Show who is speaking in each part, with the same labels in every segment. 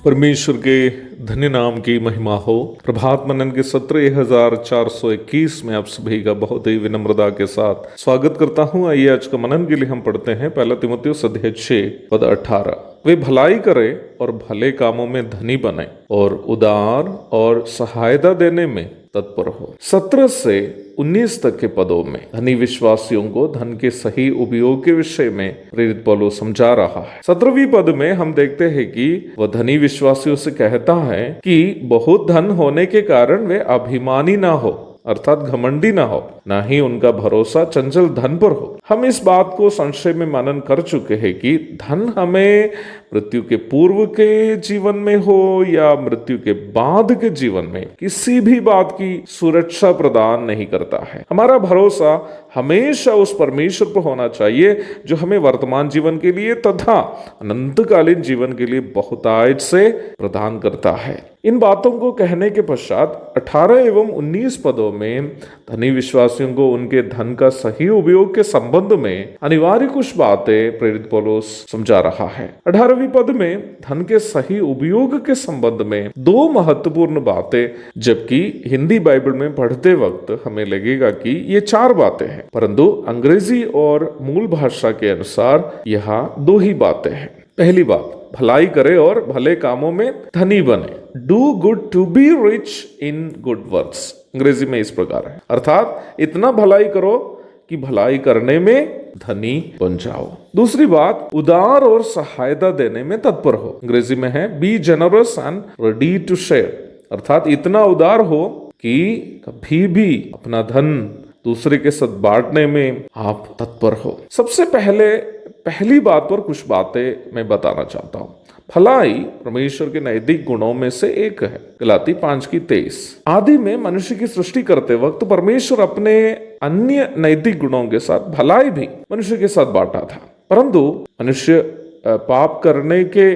Speaker 1: परमेश्वर के धन्य नाम की महिमा हो। प्रभात मनन के सत्र 1421 में आप सभी का बहुत ही विनम्रता के साथ स्वागत करता हूं। आइए आज का मनन के लिए हम पढ़ते हैं 1 तीमुथियुस अध्याय 6 पद 18। वे भलाई करे और भले कामों में धनी बने और उदार और सहायता देने में तत्पर हो। 17 से 19 तक के पदों में धनी विश्वासियों को धन के सही उपयोग के विषय में प्रेरित पौलुस समझा रहा है। 17वीं पद में हम देखते हैं कि वह धनी विश्वासियों से कहता है कि बहुत धन होने के कारण वे अभिमानी ना हो, अर्थात घमंडी ना हो, ना ही उनका भरोसा चंचल धन पर हो। हम इस बात को संशय में मनन कर चुके हैं कि धन हमें मृत्यु के पूर्व के जीवन में हो या मृत्यु के बाद के जीवन में किसी भी बात की सुरक्षा प्रदान नहीं करता है। हमारा भरोसा हमेशा उस परमेश्वर पर होना चाहिए जो हमें वर्तमान जीवन के लिए तथा अनंतकालीन जीवन के लिए बहुतायत से प्रदान करता है। इन बातों को कहने के पश्चात 18 एवं 19 पदों में धनी विश्वासियों को उनके धन का सही उपयोग के संबंध में अनिवार्य कुछ बातें प्रेरित पौलुस समझा रहा है। 18वीं पद में धन के सही उपयोग के संबंध में दो महत्वपूर्ण बातें, जबकि हिंदी बाइबल में पढ़ते वक्त हमें लगेगा कि ये 4 बातें हैं, परंतु अंग्रेजी और मूल भाषा के अनुसार यहाँ 2 ही बातें हैं। पहली बात, भलाई करे और भले कामों में धनी बने। Do good to be rich in good works. अंग्रेजी में इस प्रकार है, अर्थात इतना भलाई करो कि भलाई करने में धनी बन जाओ। दूसरी बात, उदार और सहायता देने में तत्पर हो। अंग्रेजी में है be generous and ready to share, अर्थात इतना उदार हो कि कभी भी अपना धन दूसरे के साथ बांटने में आप तत्पर हो। सबसे पहली बात पर कुछ बातें मैं बताना चाहता हूँ। भलाई परमेश्वर के नैतिक गुणों में से एक है। गलाती 5:23। आदि में मनुष्य की सृष्टि करते वक्त परमेश्वर अपने अन्य नैतिक गुणों के साथ भलाई भी मनुष्य के साथ बांटा था, परंतु मनुष्य पाप करने के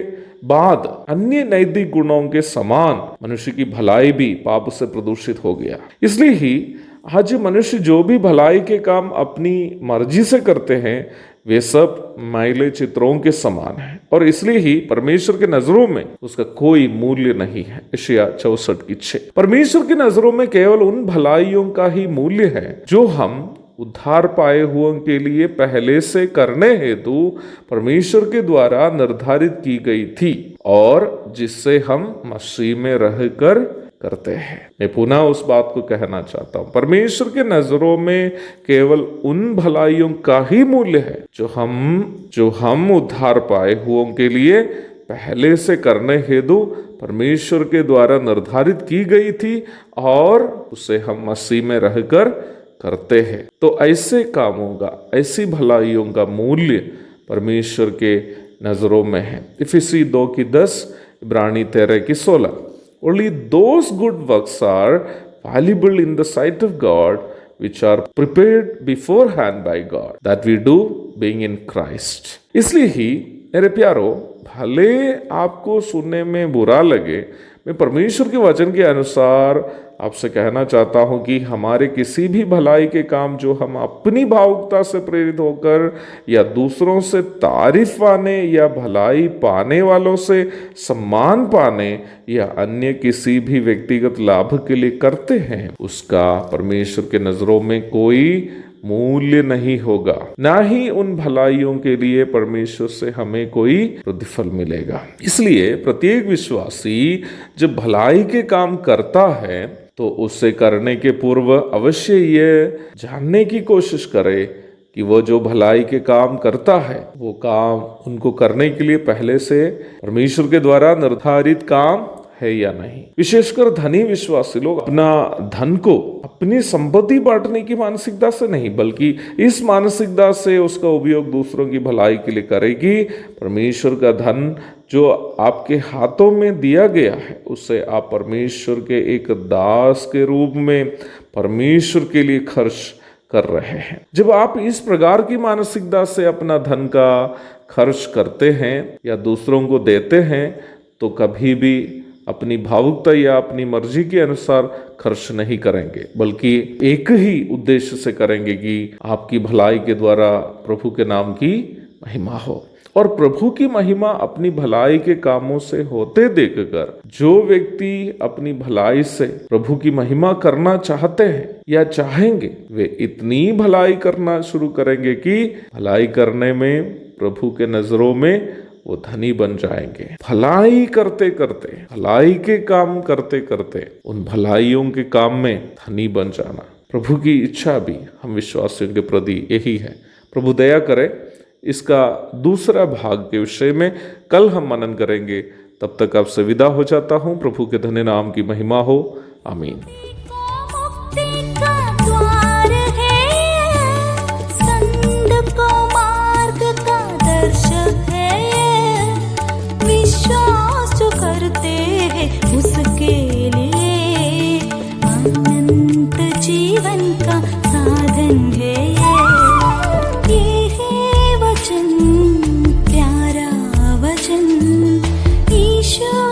Speaker 1: बाद अन्य नैतिक गुणों के समान मनुष्य की भलाई भी पाप से प्रदूषित हो गया। इसलिए ही आज मनुष्य जो भी भलाई के काम अपनी मर्जी से करते हैं वे सब मैले चित्रों के समान हैं, और इसलिए ही परमेश्वर के नजरों में उसका कोई मूल्य नहीं है। यशायाह 64:6। परमेश्वर की नजरों में केवल उन भलाइयों का ही मूल्य है जो हम उद्धार पाए हुओं के लिए पहले से करने हेतु परमेश्वर के द्वारा निर्धारित की गई थी और जिससे हम मसीह में रहकर करते हैं। मैं पुनः उस बात को कहना चाहता हूं, परमेश्वर के नजरों में केवल उन भलाइयों का ही मूल्य है जो हम उद्धार पाए हुओं के लिए पहले से करने हेतु परमेश्वर के द्वारा निर्धारित की गई थी और उसे हम मसीह में रहकर करते हैं। तो ऐसे कामों का, ऐसी भलाइयों का मूल्य परमेश्वर के नजरों में है। इफिसी 2:10, इब्रानी 13:16। Only those good works are valuable in the sight of God, which are prepared beforehand by God, that we do being in Christ. इसलिए ही मेरे प्यारो, भले आपको सुनने में बुरा लगे, मैं परमेश्वर के वचन के अनुसार आपसे कहना चाहता हूं कि हमारे किसी भी भलाई के काम जो हम अपनी भावुकता से प्रेरित होकर या दूसरों से तारीफ पाने या भलाई पाने वालों से सम्मान पाने या अन्य किसी भी व्यक्तिगत लाभ के लिए करते हैं, उसका परमेश्वर के नजरों में कोई मूल्य नहीं होगा, ना ही उन भलाइयों के लिए परमेश्वर से हमें कोई प्रतिफल मिलेगा। इसलिए प्रत्येक विश्वासी जब भलाई के काम करता है तो उसे करने के पूर्व अवश्य ये जानने की कोशिश करे कि वो जो भलाई के काम करता है वो काम उनको करने के लिए पहले से परमेश्वर के द्वारा निर्धारित काम है या नहीं। विशेषकर धनी विश्वासी लोग अपना धन को अपनी संपत्ति बांटने की मानसिकता से नहीं, बल्कि इस मानसिकता से उसका उपयोग दूसरों की भलाई के लिए करेगी। परमेश्वर का धन जो आपके हाथों में दिया गया है उसे आप परमेश्वर के एक दास के रूप में परमेश्वर के लिए खर्च कर रहे हैं। जब आप इस प्रकार की मानसिकता से अपना धन का खर्च करते हैं या दूसरों को देते हैं तो कभी भी अपनी भावुकता या अपनी मर्जी के अनुसार खर्च नहीं करेंगे, बल्कि एक ही उद्देश्य से करेंगे कि आपकी भलाई के द्वारा प्रभु के नाम की महिमा हो। और प्रभु की महिमा अपनी भलाई के कामों से होते देखकर जो व्यक्ति अपनी भलाई से प्रभु की महिमा करना चाहते हैं या चाहेंगे, वे इतनी भलाई करना शुरू करेंगे कि भलाई करने में प्रभु के नजरों में वो धनी बन जाएंगे। भलाई करते करते, भलाई के काम करते करते उन भलाइयों के काम में धनी बन जाना प्रभु की इच्छा भी हम विश्वासियों के प्रति यही है। प्रभु दया करे। इसका दूसरा भाग के विषय में कल हम मनन करेंगे। तब तक आपसे विदा हो जाता हूँ। प्रभु के धन्य नाम की महिमा हो। आमीन।
Speaker 2: करते हैं उसके लिए अनंत जीवन का साधन है ये है वचन, प्यारा वचन ईश्वर।